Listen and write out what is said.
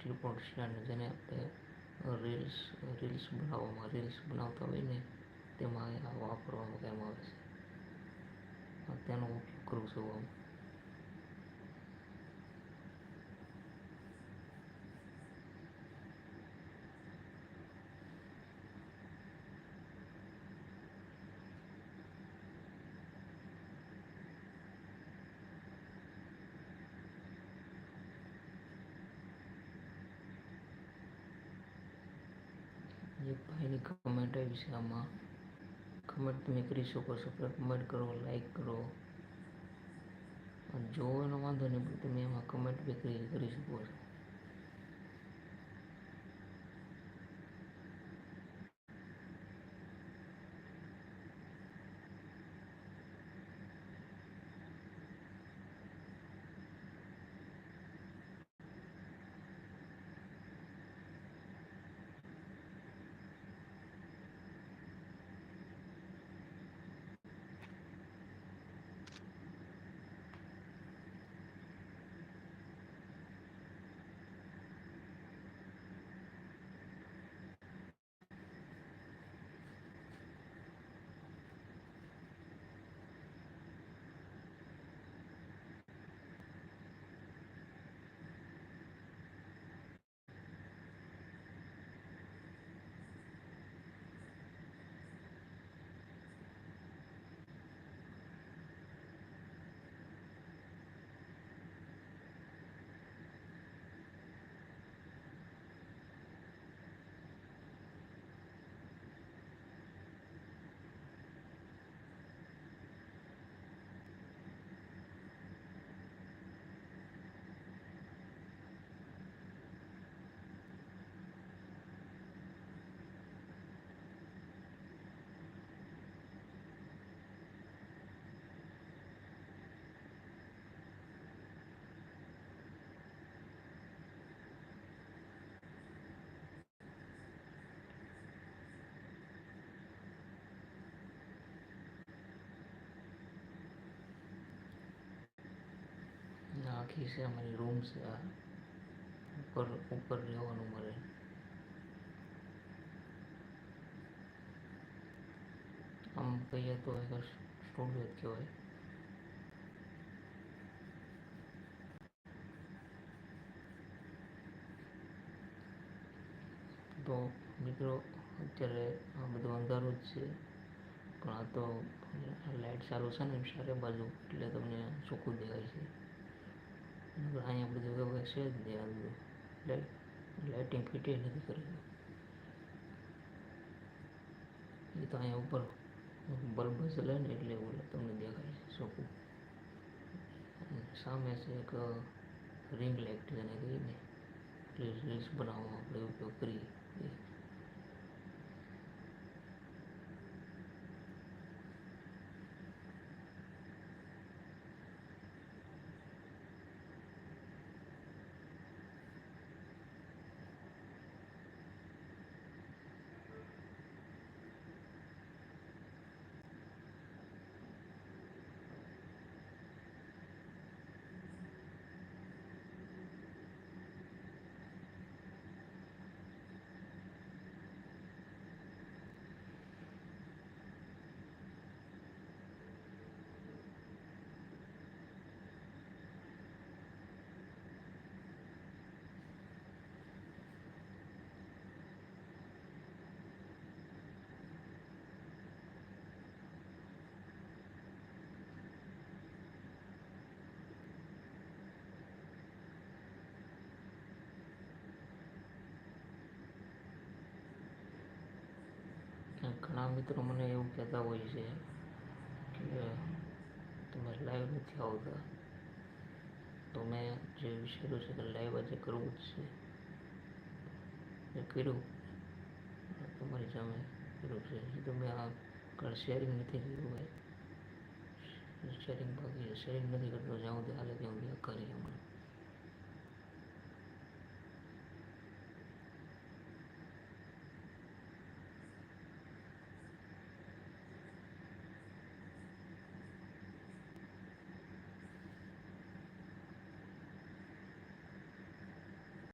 ટ્રિપોડ stand જેને આપણે reels બનાવતા હોય ને તેમાં આ વાપરવાનું કામ આવે છે. તેનો ઉપયોગ કરું છું હું. એક ભાઈની કમેન્ટ આવી છે આમાં. કમેન્ટ તમે કરી શકો છો, કમેન્ટ કરો, લાઈક કરો. જો એનો વાંધો નહીં પણ તમે એમાં કમેન્ટ બી કરી શકો છો. આખી છે અમારી રૂમ છે આ. ઉપર રહેવાનું મળે. આમ કહીએ તો એક સ્ટુડિયો જ કહેવાય. તો મિત્રો અત્યારે આ બધું અંધારું જ છે, પણ આ તો લાઇટ ચાલુ છે ને ચારે બાજુ એટલે તમને ચોખ્ખું દેખાય છે. અહીંયા બધું એવું છે જ નહીં. આ બધું લાઇટિંગ ફિટે નથી કરેલું. એ તો અહીંયા ઉપર બલ્બ જલે ને એટલે એવું તમને દેખાય છે ચોખ્ખું. સામે છે એક રિંગ લાઇટ જેને કહીએ ને, રીલ્સ બનાવવામાં આપણે ઉપયોગ કરીએ. ઘણા મિત્રો મને એવું કહેતા હોય છે કે તમે લાઈવ નથી આવતા. તો મેં જે વિચાર્યું છે કે લાઈવ આજે કરવું જ છે. એ કર્યું તમારી સામે કર્યું છે. તો મેં આ શેરિંગ નથી કર્યું ભાઈ. શેરિંગ બાકી શેરિંગ નથી કરતો જ્યાં સુધી હાલે ત્યાં સુધી કરીએ હમણાં.